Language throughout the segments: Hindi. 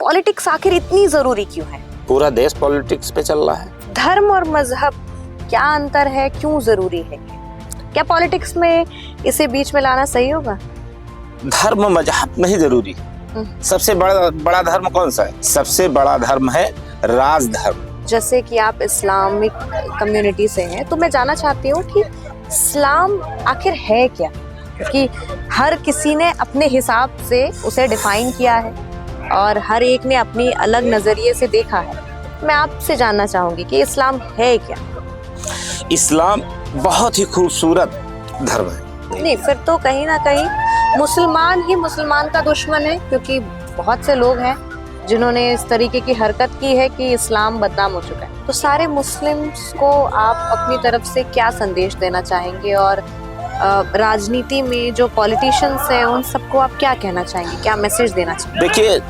पॉलिटिक्स आखिर इतनी जरूरी क्यों है? पूरा देश पॉलिटिक्स पे चल रहा है। धर्म और मजहब क्या अंतर है, क्यों जरूरी है? क्या पॉलिटिक्स में इसे बीच में लाना सही होगा? धर्म मजहब नहीं जरूरी। सबसे बड़ा धर्म कौन सा है? सबसे बड़ा धर्म है राजधर्म। जैसे कि आप इस्लामिक कम्युनिटी से हैं, तो मैं जानना चाहती हूँ कि इस्लाम आखिर है क्या, क्योंकि हर किसी ने अपने हिसाब से उसे डिफाइन किया है और हर एक ने अपनी अलग नजरिए से देखा है। मैं आपसे जानना चाहूंगी कि इस्लाम है क्या? इस्लाम बहुत ही खूबसूरत धर्म है। नहीं, फिर तो कहीं ना कहीं मुसलमान ही मुसलमान का दुश्मन है, क्योंकि बहुत से लोग हैं जिन्होंने इस तरीके की हरकत की है कि इस्लाम बदनाम हो चुका है। तो सारे मुस्लिम्स को आप अपनी तरफ से क्या संदेश देना चाहेंगे, और राजनीति में जो पॉलिटिशियंस हैं उन सबको आप क्या कहना चाहेंगे, क्या मैसेज देना चाहेंगे? देखिए,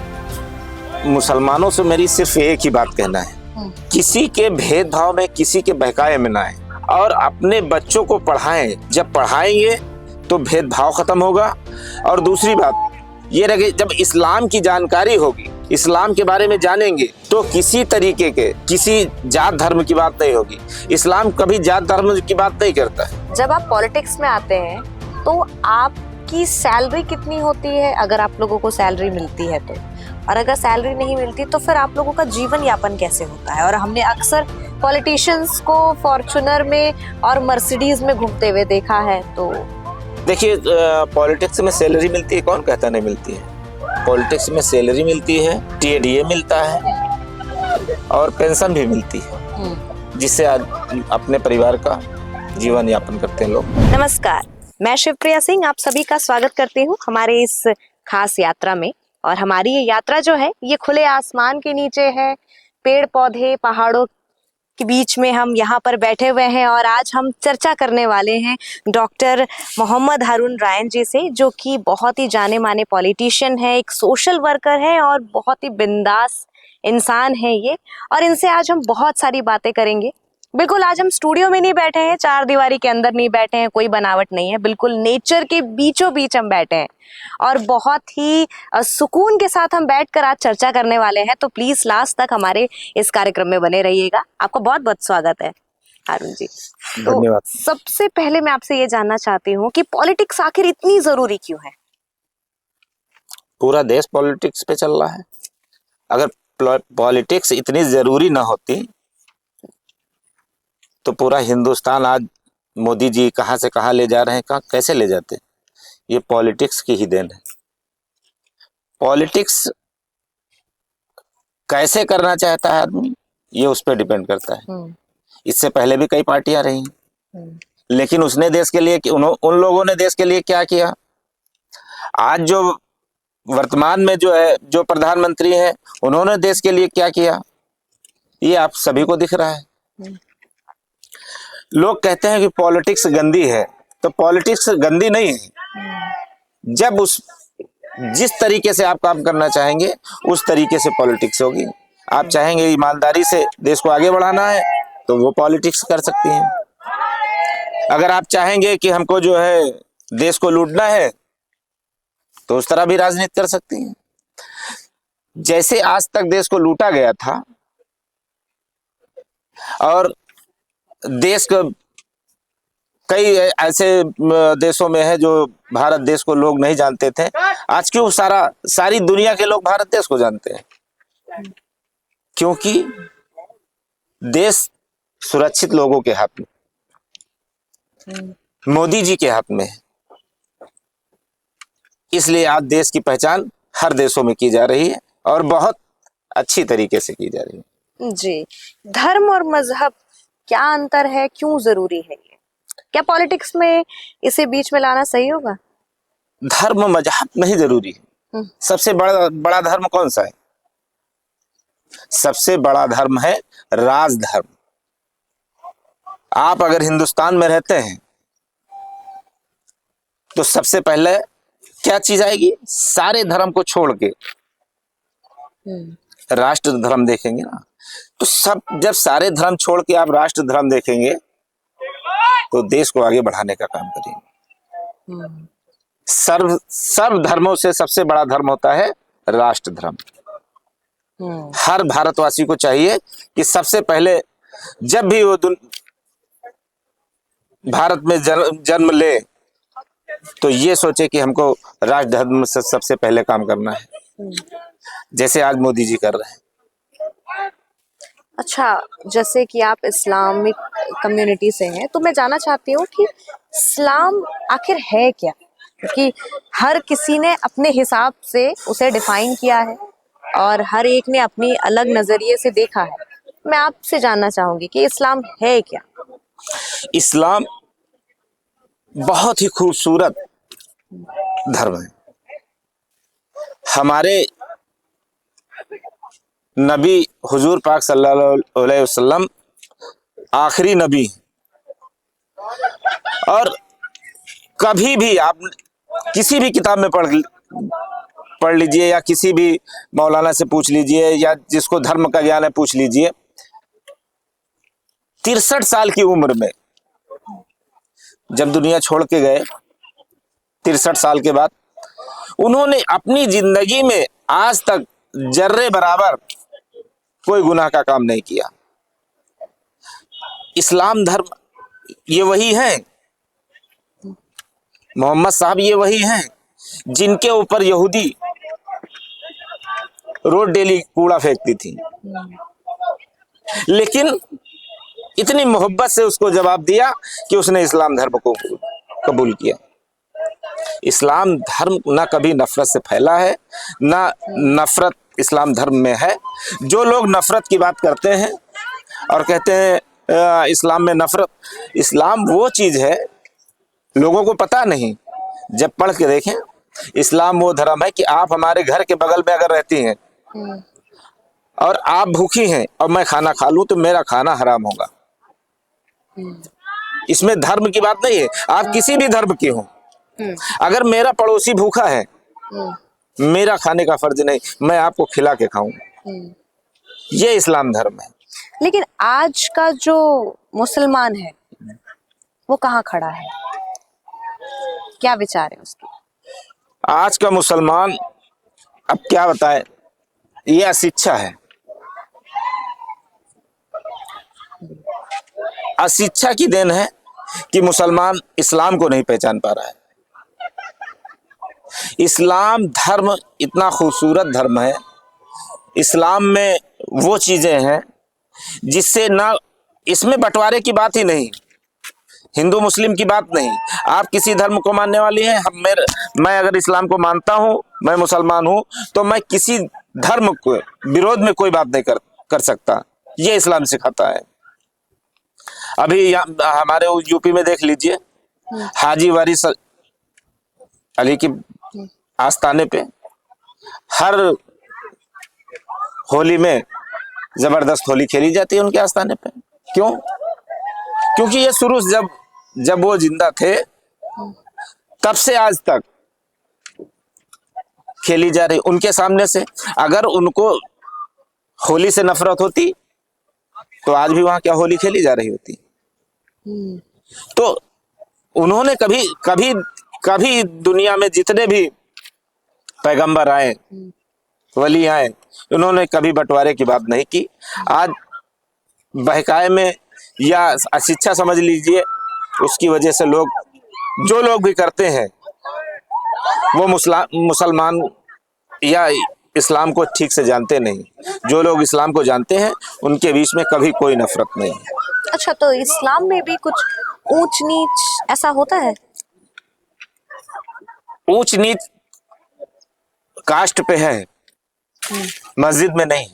मुसलमानों से मेरी सिर्फ एक ही बात कहना है, किसी के भेदभाव में, किसी के बहकावे में ना आए और अपने बच्चों को पढ़ाएं। जब पढ़ाएंगे तो भेदभाव खत्म होगा। और दूसरी बात ये रहे, जब इस्लाम की जानकारी होगी, इस्लाम के बारे में जानेंगे, तो किसी तरीके के किसी जात धर्म की बात नहीं होगी। इस्लाम कभी जात धर्म की बात नहीं करता है। जब आप पॉलिटिक्स में आते हैं तो आपकी सैलरी कितनी होती है, अगर आप लोगों को सैलरी मिलती है तो? और अगर सैलरी नहीं मिलती तो फिर आप लोगों का जीवन यापन कैसे होता है? और हमने अक्सर पॉलिटिशियंस को फॉर्च्यूनर में और मर्सिडीज में घूमते हुए देखा है। तो देखिए, पॉलिटिक्स में सैलरी मिलती है, कौन कहता नहीं मिलती है? पॉलिटिक्स में सैलरी मिलती है, टीएडीए मिलता है और पेंशन भी मिलती है, जिससे आज अपने परिवार का जीवन यापन करते हैं लोग। नमस्कार, मैं शिवप्रिया सिंह आप सभी का स्वागत करती हूँ हमारे इस खास यात्रा में। और हमारी ये यात्रा जो है ये खुले आसमान के नीचे है, पेड़ पौधे पहाड़ों के बीच में हम यहाँ पर बैठे हुए हैं। और आज हम चर्चा करने वाले हैं डॉक्टर मोहम्मद हारून रायन जी से, जो कि बहुत ही जाने माने पॉलिटिशियन है, एक सोशल वर्कर है और बहुत ही बिंदास इंसान है ये। और इनसे आज हम बहुत सारी बातें करेंगे। बिल्कुल आज हम स्टूडियो में नहीं बैठे हैं, चार दीवारी के अंदर नहीं बैठे हैं, कोई बनावट नहीं है, बिल्कुल नेचर के बीचों बीच हम बैठे हैं और बहुत ही सुकून के साथ हम बैठकर आज चर्चा करने वाले हैं। तो प्लीज लास्ट तक हमारे इस कार्यक्रम में बने रहिएगा। आपको बहुत बहुत स्वागत है हारून जी। धन्यवाद। तो सबसे पहले मैं आपसे ये जानना चाहती हूँ कि पॉलिटिक्स आखिर इतनी जरूरी क्यों है? पूरा देश पॉलिटिक्स पे चल रहा है। अगर पॉलिटिक्स इतनी जरूरी ना होती तो पूरा हिंदुस्तान आज मोदी जी कहाँ से कहाँ ले जा रहे हैं, कहाँ कैसे ले जाते? ये पॉलिटिक्स की ही देन है। पॉलिटिक्स कैसे करना चाहता है आदमी, ये उस पर डिपेंड करता है। इससे पहले भी कई पार्टियां रही, लेकिन उसने देश के लिए, उन लोगों ने देश के लिए क्या किया? आज जो वर्तमान में जो है, जो प्रधानमंत्री हैं, उन्होंने देश के लिए क्या किया, ये आप सभी को दिख रहा है। लोग कहते हैं कि पॉलिटिक्स गंदी है, तो पॉलिटिक्स गंदी नहीं है। जब जिस तरीके से आप काम करना चाहेंगे उस तरीके से पॉलिटिक्स होगी। आप चाहेंगे ईमानदारी से देश को आगे बढ़ाना है तो वो पॉलिटिक्स कर सकती हैं। अगर आप चाहेंगे कि हमको जो है देश को लूटना है तो उस तरह भी राजनीति कर सकती हैं। जैसे आज तक देश को लूटा गया था और देश का कई ऐसे देशों में है जो भारत देश को लोग नहीं जानते थे, आज क्यों सारी दुनिया के लोग भारत देश को जानते हैं? क्योंकि देश सुरक्षित लोगों के हाथ में, मोदी जी के हाथ में है। इसलिए आज देश की पहचान हर देशों में की जा रही है और बहुत अच्छी तरीके से की जा रही है। जी, धर्म और मजहब क्या अंतर है, क्यों जरूरी है ये? क्या पॉलिटिक्स में इसे बीच में लाना सही होगा? धर्म मजहब नहीं जरूरी है। सबसे बड़ा धर्म कौन सा है? सबसे बड़ा धर्म है राजधर्म। आप अगर हिंदुस्तान में रहते हैं तो सबसे पहले क्या चीज आएगी? सारे धर्म को छोड़ के राष्ट्र धर्म देखेंगे ना। तो जब सारे धर्म छोड़ के आप राष्ट्र धर्म देखेंगे तो देश को आगे बढ़ाने का काम करेंगे। सर्व धर्मों से सबसे बड़ा धर्म होता है राष्ट्र धर्म। हर भारतवासी को चाहिए कि सबसे पहले जब भी वो भारत में जन्म ले तो ये सोचे कि हमको राष्ट्र धर्म से सबसे पहले काम करना है, जैसे आज मोदी जी कर रहे हैं। अच्छा, जैसे कि आप इस्लामिक कम्युनिटी से हैं, तो मैं जानना चाहती हूँ कि इस्लाम आखिर है क्या? क्योंकि हर किसी ने अपने हिसाब से उसे डिफाइन किया है और हर एक ने अपनी अलग नजरिए से देखा है। मैं आपसे जानना चाहूंगी कि इस्लाम है क्या? इस्लाम बहुत ही खूबसूरत धर्म है। हमारे नबी हुजूर पाक सल्लल्लाहु अलैहि वसल्लम आखिरी नबी, और कभी भी आप किसी भी किताब में पढ़ लीजिए या किसी भी मौलाना से पूछ लीजिए या जिसको धर्म का ज्ञान है पूछ लीजिए, 63 साल की उम्र में जब दुनिया छोड़ के गए, 63 साल के बाद उन्होंने अपनी जिंदगी में आज तक जर्रे बराबर कोई गुनाह का काम नहीं किया। इस्लाम धर्म ये वही है, मोहम्मद साहब ये वही हैं जिनके ऊपर यहूदी रोज डेली कूड़ा फेंकती थी, लेकिन इतनी मोहब्बत से उसको जवाब दिया कि उसने इस्लाम धर्म को कबूल किया। इस्लाम धर्म ना कभी नफरत से फैला है, ना नफरत इस्लाम धर्म में है। जो लोग नफरत की बात करते हैं और कहते हैं इस्लाम में नफरत, इस्लाम वो चीज है लोगों को पता नहीं, जब पढ़ के देखें। इस्लाम वो धर्म है कि आप हमारे घर के बगल में अगर रहती हैं और आप भूखी हैं और मैं खाना खा लूं तो मेरा खाना हराम होगा। इसमें धर्म की बात नहीं है, आप किसी भी धर्म की हो। अगर मेरा पड़ोसी भूखा है, मेरा खाने का फर्ज नहीं, मैं आपको खिला के खाऊं। ये इस्लाम धर्म है। लेकिन आज का जो मुसलमान है वो कहाँ खड़ा है? क्या विचार है उसके? आज का मुसलमान अब क्या बताएं, ये अशिक्षा है। अशिक्षा की देन है कि मुसलमान इस्लाम को नहीं पहचान पा रहा है। इस्लाम धर्म इतना खूबसूरत धर्म है। इस्लाम में वो चीजें हैं जिससे ना, इसमें बंटवारे की बात ही नहीं, हिंदू मुस्लिम की बात नहीं। आप किसी धर्म को मानने वाली हैं, मैं अगर इस्लाम को मानता हूं, मैं मुसलमान हूं, तो मैं किसी धर्म के विरोध में कोई बात नहीं कर सकता। ये इस्लाम सिखाता है। अभी हमारे यूपी में देख लीजिए, हाजी वारिस अली की आस्थाने पे हर होली में जबरदस्त होली खेली जाती है उनके आस्थाने पे। क्यों? क्योंकि ये शुरू जब वो जिंदा थे तब से आज तक खेली जा रही उनके सामने से। अगर उनको होली से नफरत होती तो आज भी वहां क्या होली खेली जा रही होती? तो उन्होंने कभी दुनिया में जितने भी पैगंबर आए, वली आए, उन्होंने कभी बंटवारे की बात नहीं की। आज बहकाए में या अशिक्षा समझ लीजिए, उसकी वजह से जो लोग भी करते हैं वो मुसलमान या इस्लाम को ठीक से जानते नहीं। जो लोग इस्लाम को जानते हैं उनके बीच में कभी कोई नफरत नहीं है। अच्छा, तो इस्लाम में भी कुछ ऊंच नीच ऐसा होता है? ऊंच नीच कास्ट पे है, मस्जिद में नहीं।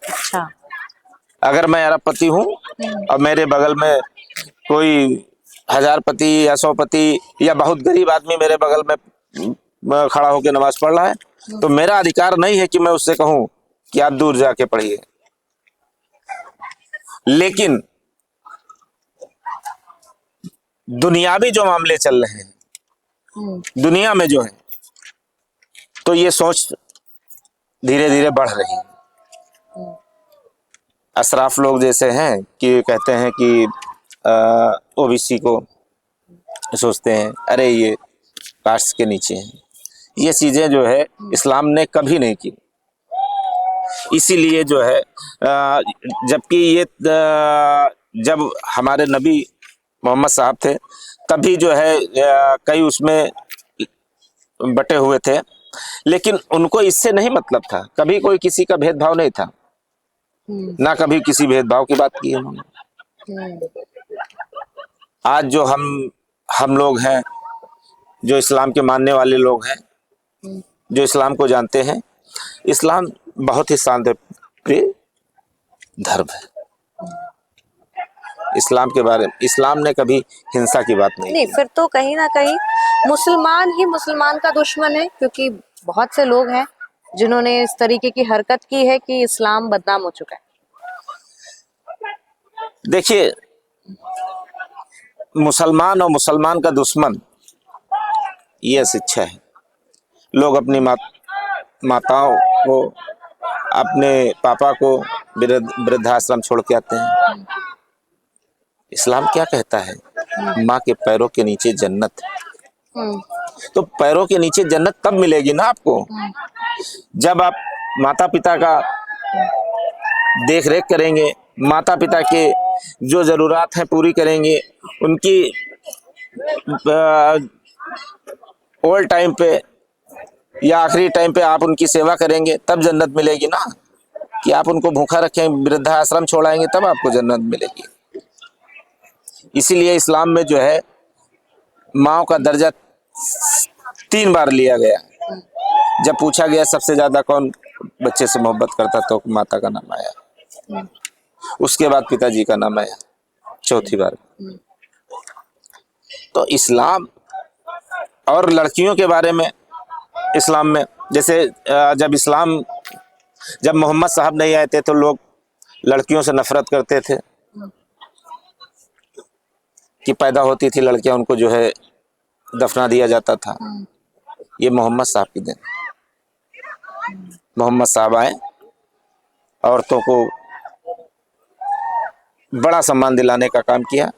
अच्छा। अगर मैं अरबपति हूँ और मेरे बगल में कोई हजारपति या सौपति या बहुत गरीब आदमी मेरे बगल में खड़ा होकर नमाज पढ़ रहा है, तो मेरा अधिकार नहीं है कि मैं उससे कहूं कि आप दूर जाके पढ़िए। लेकिन दुनियावी जो मामले चल रहे हैं दुनिया में जो है, तो ये सोच धीरे धीरे बढ़ रही है। अशराफ लोग जैसे हैं कि कहते हैं कि ओबीसी को सोचते हैं अरे ये कास्ट के नीचे हैं। ये चीजें जो है इस्लाम ने कभी नहीं की। इसीलिए जो है जबकि ये जब हमारे नबी मोहम्मद साहब थे तभी जो है कई उसमें बटे हुए थे, लेकिन उनको इससे नहीं मतलब था, कभी कोई किसी का भेदभाव नहीं था, ना कभी किसी भेदभाव की बात की उन्होंने। आज जो हम लोग हैं, जो इस्लाम के मानने वाले लोग हैं, जो इस्लाम को जानते हैं, इस्लाम बहुत ही शांतिप्रिय धर्म है। इस्लाम के बारे में, इस्लाम ने कभी हिंसा की बात नहीं की। फिर तो कहीं ना कहीं मुसलमान ही मुसलमान का दुश्मन है, क्योंकि बहुत से लोग हैं जिन्होंने इस तरीके की हरकत की है कि इस्लाम बदनाम हो चुका है। देखिए, मुसलमान और मुसलमान का दुश्मन, ये शिक्षा है। लोग अपनी माताओं को, अपने पापा को वृद्धाश्रम छोड़ के आते हैं। इस्लाम क्या कहता है? माँ के पैरों के नीचे जन्नत है। तो पैरों के नीचे जन्नत तब मिलेगी ना आपको, जब आप माता पिता का देख रेख करेंगे, माता पिता के जो जरूरत है पूरी करेंगे, उनकी ओल्ड टाइम पे या आखिरी टाइम पे आप उनकी सेवा करेंगे, तब जन्नत मिलेगी ना। कि आप उनको भूखा रखें, वृद्धाश्रम छोड़ाएंगे, तब आपको जन्नत मिलेगी। इसीलिए इस्लाम में जो है माँ का दर्जा 3 बार लिया गया। जब पूछा गया सबसे ज्यादा कौन बच्चे से मोहब्बत करता, तो माता का नाम आया, उसके बाद पिताजी का नाम आया, चौथी बार। तो इस्लाम, और लड़कियों के बारे में इस्लाम में, जैसे जब मोहम्मद साहब नहीं आए थे तो लोग लड़कियों से नफरत करते थे कि पैदा होती थी लड़कियां, उनको जो है दफना दिया जाता था। ये मोहम्मद साहब की देन। मोहम्मद साहब आए, औरतों को बड़ा सम्मान दिलाने का काम किया।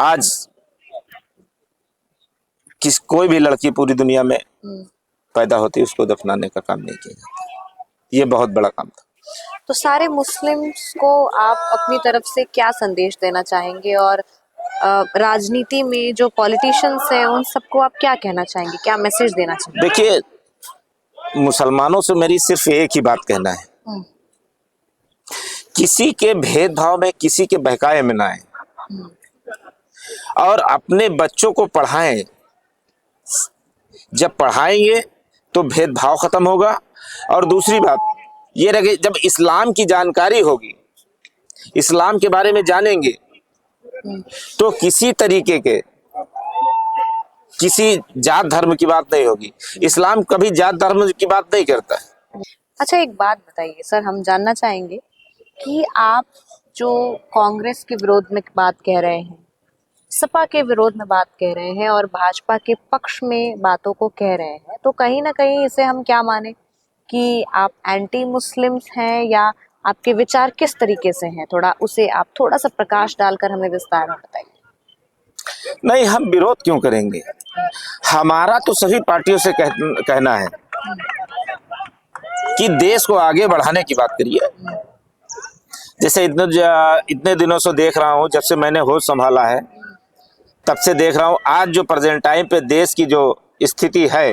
आज कोई भी लड़की पूरी दुनिया में पैदा होती, उसको दफनाने का काम नहीं किया जाता। ये बहुत बड़ा काम था। तो सारे मुस्लिम्स को आप अपनी तरफ से क्या संदेश देना चाहेंगे, और राजनीति में जो पॉलिटिशियंस हैं उन सबको आप क्या कहना चाहेंगे, क्या मैसेज देना चाहेंगे? देखिए, मुसलमानों से मेरी सिर्फ एक ही बात कहना है, किसी के भेदभाव में, किसी के बहकावे में ना आए, और अपने बच्चों को पढ़ाएं। जब पढ़ाएंगे तो भेदभाव खत्म होगा। और दूसरी बात ये रहे, जब इस्लाम की जानकारी होगी, इस्लाम के बारे में जानेंगे, तो किसी तरीके के, किसी जात धर्म की बात नहीं होगी। इस्लाम कभी जात धर्म की बात नहीं करता है। अच्छा, एक बात बताइए सर, हम जानना चाहेंगे कि आप जो कांग्रेस के विरोध में बात कह रहे हैं, सपा के विरोध में बात कह रहे हैं, और भाजपा के पक्ष में बातों को कह रहे हैं, तो कहीं ना कहीं इसे हम क्या माने कि आप एंटी मुस्लिम्स हैं, या आपके विचार किस तरीके से हैं? उसे आप थोड़ा सा प्रकाश डालकर हमें विस्तार में बताइए। नहीं, हम विरोध क्यों करेंगे? हमारा तो सभी पार्टियों से कहना है कि देश को आगे बढ़ाने की बात करिए। जैसे इतने दिनों से देख रहा हूँ, जब से मैंने होश संभाला है तब से देख रहा हूँ, आज जो प्रेजेंट टाइम पे देश की जो स्थिति है,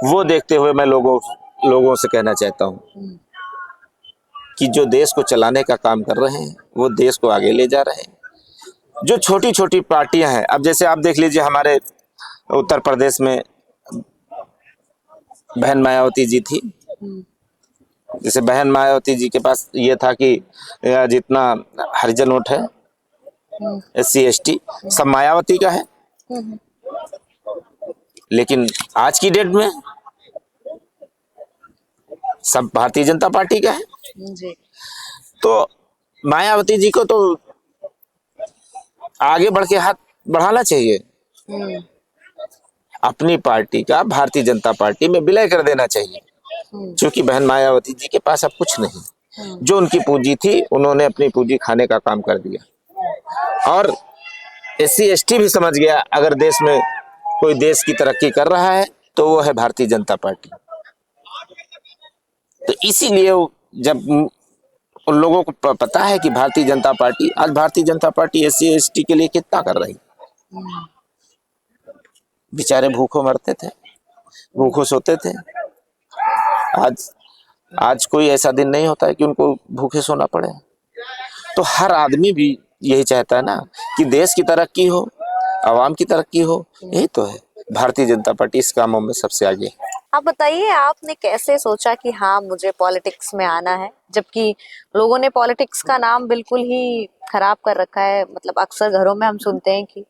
वो देखते हुए मैं लोगों से कहना चाहता हूँ कि जो देश को चलाने का काम कर रहे हैं, वो देश को आगे ले जा रहे हैं। जो छोटी छोटी पार्टियां हैं, अब जैसे आप देख लीजिए, हमारे उत्तर प्रदेश में बहन मायावती जी थी। जैसे बहन मायावती जी के पास ये था कि जितना हरिजन वोट है, SC ST सब मायावती का है, लेकिन आज की डेट में सब भारतीय जनता पार्टी का है जी। तो मायावती जी को तो आगे बढ़ के हाथ बढ़ाना चाहिए, अपनी पार्टी का भारतीय जनता पार्टी में विलय कर देना चाहिए, क्योंकि बहन मायावती जी के पास अब कुछ नहीं। जो उनकी पूंजी थी, उन्होंने अपनी पूंजी खाने का काम कर दिया। और SC ST भी समझ गया, अगर देश में कोई देश की तरक्की कर रहा है तो वो है भारतीय जनता पार्टी। तो इसीलिए जब उन लोगों को पता है कि भारतीय जनता पार्टी, आज Bharatiya Janata party SC ST के लिए कितना कर रही, बेचारे भूखों मरते थे, भूखों सोते थे। आज आज कोई ऐसा दिन नहीं होता है कि उनको भूखे सोना पड़े। तो हर आदमी भी यही चाहता है ना कि देश की तरक्की हो, आवाम की तरक्की हो। यही तो है, भारतीय जनता पार्टी इस कामों में सबसे आगे है। आप बताइए, आपने कैसे सोचा कि हाँ मुझे पॉलिटिक्स में आना है, जबकि लोगों ने पॉलिटिक्स का नाम बिल्कुल ही खराब कर रखा है। मतलब अक्सर घरों में हम सुनते हैं कि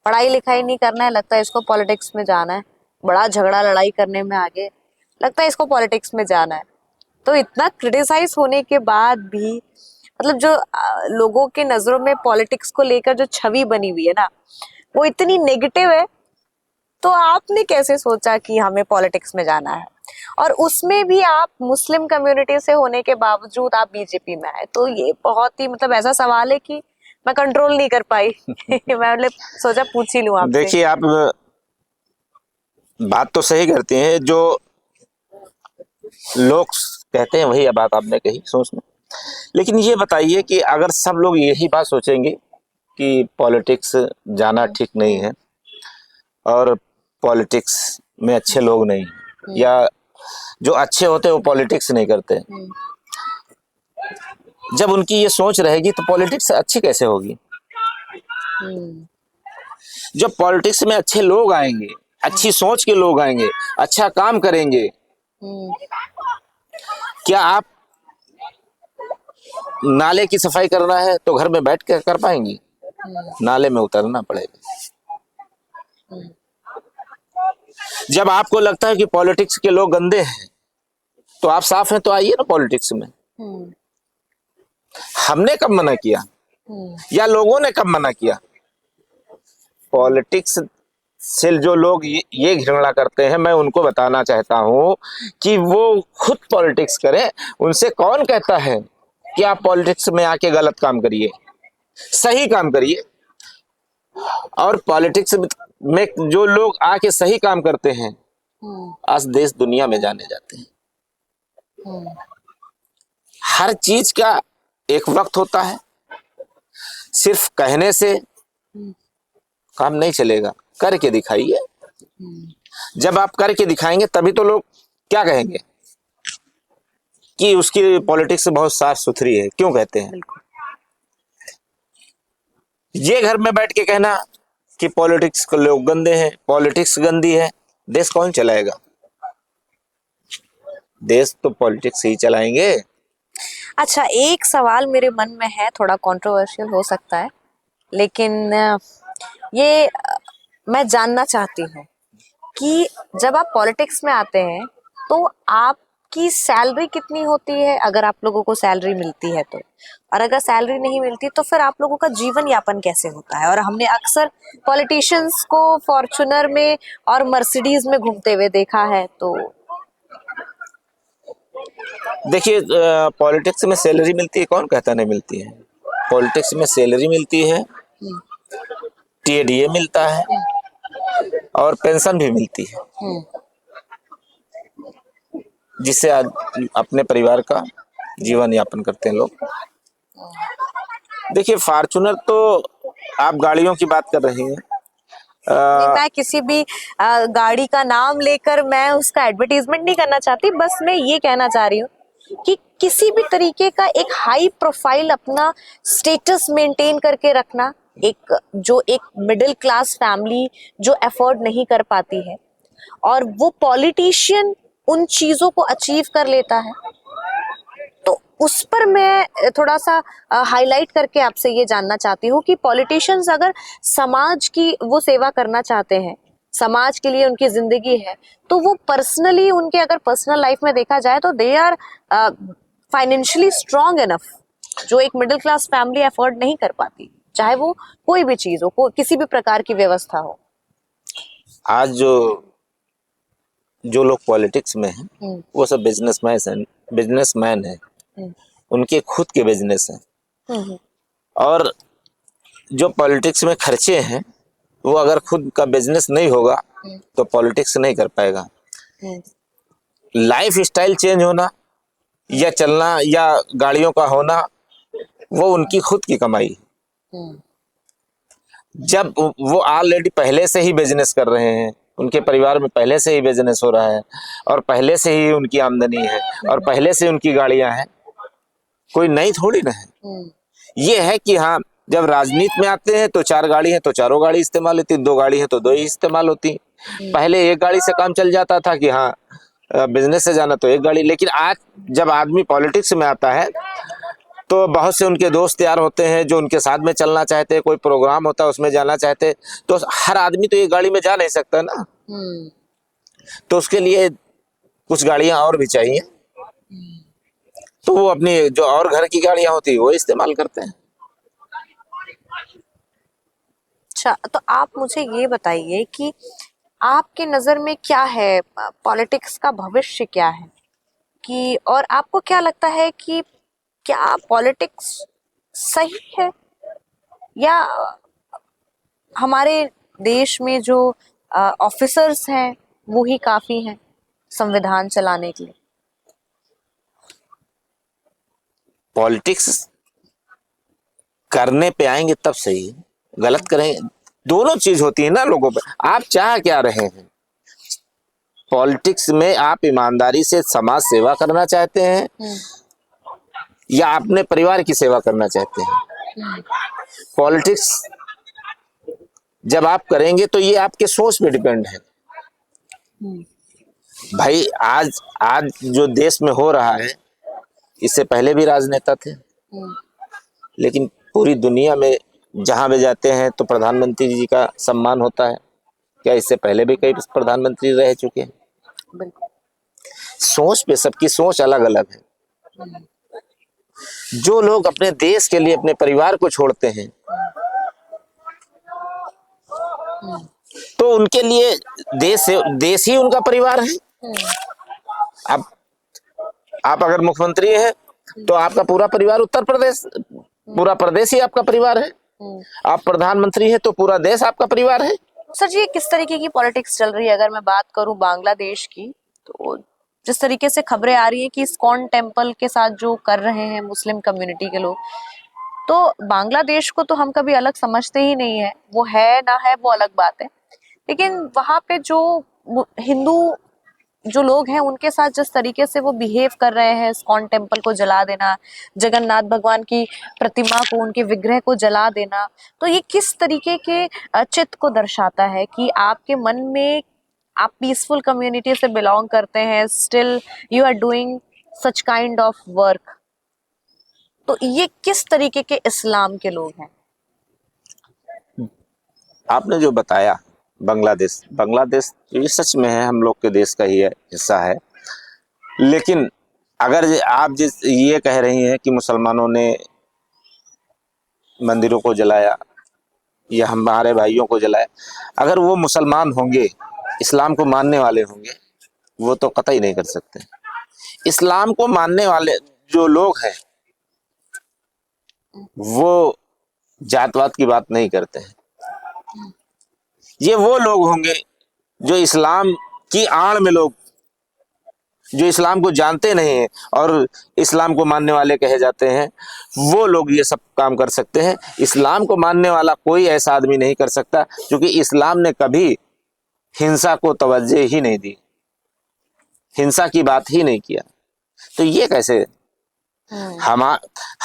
पढ़ाई लिखाई नहीं करना है, लगता है इसको पॉलिटिक्स में जाना है। बड़ा झगड़ा लड़ाई करने में आगे, लगता है इसको पॉलिटिक्स में जाना है। तो इतना क्रिटिसाइज होने के बाद भी मतलब जो लोगों के नजरों में पॉलिटिक्स को लेकर जो छवि बनी हुई है ना, वो इतनी नेगेटिव है। तो आपने कैसे सोचा कि हमें पॉलिटिक्स में जाना है, और उसमें भी आप मुस्लिम कम्युनिटी से होने के बावजूद आप बीजेपी में आए? तो ये बहुत ही मतलब ऐसा सवाल है कि मैं कंट्रोल नहीं कर पाई। मैं मतलब सोचा पूछ ही लूं आपसे। देखिए, आप बात तो सही करते हैं, जो लोग कहते हैं वही बात आपने कही सोच में। लेकिन ये बताइए कि अगर सब लोग यही बात सोचेंगे कि पॉलिटिक्स जाना ठीक नहीं है और पॉलिटिक्स में अच्छे लोग नहीं, या जो अच्छे होते हैं वो पॉलिटिक्स नहीं करते, जब उनकी ये सोच रहेगी तो पॉलिटिक्स अच्छी कैसे होगी? जब पॉलिटिक्स में अच्छे लोग आएंगे, अच्छी सोच के लोग आएंगे, अच्छा काम करेंगे, क्या आप नाले की सफाई करना है तो घर में बैठ कर पाएंगी? नाले में उतरना पड़ेगा। जब आपको लगता है कि पॉलिटिक्स के लोग गंदे हैं तो आप साफ हैं तो आइए ना पॉलिटिक्स में। हमने कब मना किया, या लोगों ने कब मना किया? पॉलिटिक्स से जो लोग ये घृणा करते हैं, मैं उनको बताना चाहता हूं कि वो खुद पॉलिटिक्स करें। उनसे कौन कहता है कि आप पॉलिटिक्स में आके गलत काम करिए? सही काम करिए। और पॉलिटिक्स में जो लोग आके सही काम करते हैं, आज देश दुनिया में जाने जाते हैं। हर चीज का एक वक्त होता है, सिर्फ कहने से काम नहीं चलेगा, करके दिखाइए। जब आप करके दिखाएंगे तभी तो लोग क्या कहेंगे कि उसकी पॉलिटिक्स बहुत साफ सुथरी है। क्यों कहते हैं? ये घर में बैठ के कहना कि पॉलिटिक्स के लोग गंदे हैं, पॉलिटिक्स गंदी है, देश कौन चलाएगा? देश तो पॉलिटिक्स ही चलाएंगे। अच्छा, एक सवाल मेरे मन में है, थोड़ा कंट्रोवर्शियल हो सकता है, लेकिन ये मैं जानना चाहती हूँ कि जब आप पॉलिटिक्स में आते हैं तो आपकी सैलरी कितनी होती है, अगर आप लोगों को सैलरी मिलती है तो, और अगर सैलरी नहीं मिलती तो फिर आप लोगों का जीवन यापन कैसे होता है? और हमने अक्सर पॉलिटिशियंस को फॉर्च्यूनर में और मर्सिडीज में घूमते हुए देखा है। तो देखिए, पॉलिटिक्स में सैलरी मिलती है, कौन कहता नहीं मिलती है? पॉलिटिक्स में सैलरी मिलती है, TDA मिलता है और पेंशन भी मिलती है, जिससे आज अपने परिवार का जीवन यापन करते हैं लोग। देखिए, फॉर्च्यूनर तो आप गाड़ियों की बात कर रही हैं। मैं किसी भी गाड़ी का नाम लेकर मैं उसका एडवर्टीजमेंट नहीं करना चाहती, बस मैं ये कहना चाह रही हूँ कि किसी भी तरीके का एक हाई प्रोफाइल अपना स्टेटस मेंटेन करके रखना, एक मिडिल क्लास फैमिली जो अफोर्ड नहीं कर पाती है, और वो पॉलिटिशियन उन चीजों को अचीव कर लेता है, तो उस पर मैं थोड़ा सा हाईलाइट करके आपसे ये जानना चाहती हूँ कि पॉलिटिशियंस अगर समाज की वो सेवा करना चाहते हैं, समाज के लिए उनकी जिंदगी है, तो वो पर्सनली, उनके अगर पर्सनल लाइफ में देखा जाए तो they are financially strong enough, जो एक मिडिल क्लास फैमिली अफोर्ड नहीं कर पाती, चाहे वो कोई भी चीज हो, किसी भी प्रकार की व्यवस्था हो। आज जो लोग पॉलिटिक्स में हैं वो सब बिजनेसमैन है, उनके खुद के बिजनेस हैं। और जो पॉलिटिक्स में खर्चे हैं, वो अगर खुद का बिजनेस नहीं होगा तो पॉलिटिक्स नहीं कर पाएगा। लाइफ स्टाइल चेंज होना या चलना या गाड़ियों का होना, वो उनकी खुद की कमाई है। जब वो ऑलरेडी पहले से ही बिजनेस कर रहे हैं, उनके परिवार में पहले से ही बिजनेस हो रहा है और पहले से ही उनकी आमदनी है और पहले से उनकी गाड़ियां हैं, कोई नई थोड़ी ना है। ये है कि हाँ, जब राजनीति में आते हैं तो 4 गाड़ी है तो चारों गाड़ी इस्तेमाल होती, 2 गाड़ी है तो 2 ही इस्तेमाल होती। पहले एक गाड़ी से काम चल जाता था कि हाँ बिजनेस से जाना तो एक गाड़ी, लेकिन आज जब आदमी पॉलिटिक्स में आता है तो बहुत से उनके दोस्त यार होते हैं जो उनके साथ में चलना चाहते हैं, कोई प्रोग्राम होता है उसमें जाना चाहते हैं, तो हर आदमी तो एक गाड़ी में जा नहीं सकता ना, तो उसके लिए कुछ गाड़ियां और भी चाहिए, तो वो अपनी जो और घर की गाड़ियां होती है वो इस्तेमाल करते हैं। अच्छा, तो आप मुझे ये बताइए कि आपके नजर में क्या है, पॉलिटिक्स का भविष्य क्या है, कि और आपको क्या लगता है कि क्या पॉलिटिक्स सही है या हमारे देश में जो ऑफिसर्स हैं वो ही काफी हैं संविधान चलाने के लिए? पॉलिटिक्स करने पे आएंगे तब सही, गलत करेंगे, दोनों चीज होती है ना लोगों पे। आप चाह क्या रहे हैं? पॉलिटिक्स में आप ईमानदारी से समाज सेवा करना चाहते हैं या अपने परिवार की सेवा करना चाहते हैं? पॉलिटिक्स जब आप करेंगे तो ये आपके सोच पे डिपेंड है भाई। आज आज जो देश में हो रहा है, इससे पहले भी राजनेता थे, लेकिन पूरी दुनिया में जहां भी जाते हैं तो प्रधानमंत्री जी का सम्मान होता है। क्या इससे पहले भी कई प्रधानमंत्री रह चुके हैं? सोच पे सबकी सोच अलग अलग है। जो लोग अपने देश के लिए अपने परिवार को छोड़ते हैं तो उनके लिए देश ही उनका परिवार है। अब आप अगर मुख्यमंत्री हैं तो आपका पूरा परिवार उत्तर प्रदेश, पूरा प्रदेश ही आपका परिवार है। आप प्रधानमंत्री हैं तो पूरा देश आपका परिवार है। सर जी, किस तरीके की पॉलिटिक्स चल रही है? अगर मैं बात करूं बांग्लादेश की, तो जिस तरीके से खबरें आ रही है कि इस्कॉन टेम्पल के साथ जो कर रहे हैं मुस्लिम कम्युनिटी के लोग, तो बांग्लादेश को तो हम कभी अलग समझते ही नहीं है, वो है ना है वो अलग बात है, लेकिन वहां पे जो हिंदू जो लोग हैं उनके साथ जिस तरीके से वो बिहेव कर रहे हैं, इस्कॉन टेम्पल को जला देना, जगन्नाथ भगवान की प्रतिमा को, उनके विग्रह को जला देना, तो ये किस तरीके के चित्त को दर्शाता है कि आपके मन में, आप पीसफुल कम्युनिटी से बिलोंग करते हैं, still you are doing such kind of work, तो ये किस तरीके के इस्लाम के लोग हैं? आपने जो बताया बांग्लादेश ये सच में है, हम लोग के देश का ही हिस्सा है। लेकिन अगर आप जिस ये कह रही हैं कि मुसलमानों ने मंदिरों को जलाया या हमारे भाइयों को जलाया, अगर वो मुसलमान होंगे, इस्लाम को मानने वाले होंगे, वो तो कतई नहीं कर सकते। इस्लाम को मानने वाले जो लोग हैं वो जातवाद की बात नहीं करते हैं। ये वो लोग होंगे जो इस्लाम की आड़ में लोग, जो इस्लाम को जानते नहीं हैं और इस्लाम को मानने वाले कहे जाते हैं, वो लोग ये सब काम कर सकते हैं। इस्लाम को मानने वाला कोई ऐसा आदमी नहीं कर सकता, क्योंकि इस्लाम ने कभी हिंसा को तवज्जो ही नहीं दी, हिंसा की बात ही नहीं किया। तो ये कैसे?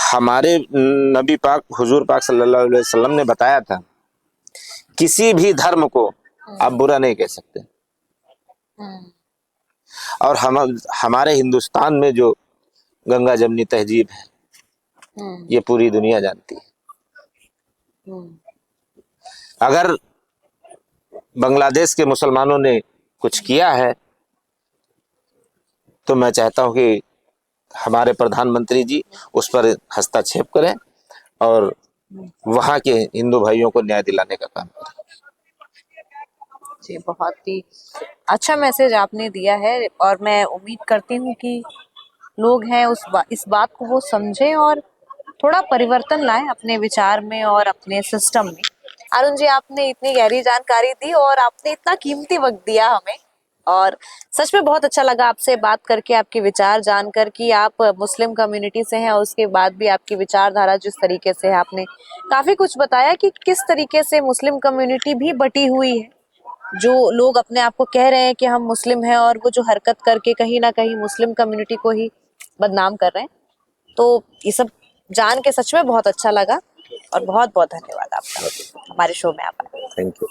हमारे नबी पाक हुजूर पाक सल्लल्लाहु अलैहि वसल्लम ने बताया था, किसी भी धर्म को आप बुरा नहीं कह सकते। और हमारे हिंदुस्तान में जो गंगा जमनी तहजीब है, ये पूरी दुनिया जानती है। अगर बांग्लादेश के मुसलमानों ने कुछ किया है तो मैं चाहता हूं कि हमारे प्रधानमंत्री जी उस पर हस्तक्षेप करें और वहां के हिंदू भाइयों को न्याय दिलाने का काम करें। जी, बहुत ही अच्छा मैसेज आपने दिया है और मैं उम्मीद करती हूँ कि लोग हैं इस बात को वो समझें और थोड़ा परिवर्तन लाएं अपने विचार में और अपने सिस्टम में। अरुण जी, आपने इतनी गहरी जानकारी दी और आपने इतना कीमती वक्त दिया हमें, और सच में बहुत अच्छा लगा आपसे बात करके, आपके विचार जानकर कि आप मुस्लिम कम्युनिटी से हैं और उसके बाद भी आपकी विचारधारा जिस तरीके से है, आपने काफी कुछ बताया कि किस तरीके से मुस्लिम कम्युनिटी भी बटी हुई है। जो लोग अपने आप को कह रहे हैं कि हम मुस्लिम हैं और वो जो हरकत करके कहीं ना कहीं मुस्लिम कम्युनिटी को ही बदनाम कर रहे हैं। तो ये सब जान के सच में बहुत अच्छा लगा और बहुत बहुत धन्यवाद आपका हमारे शो में आप आए। Thank you.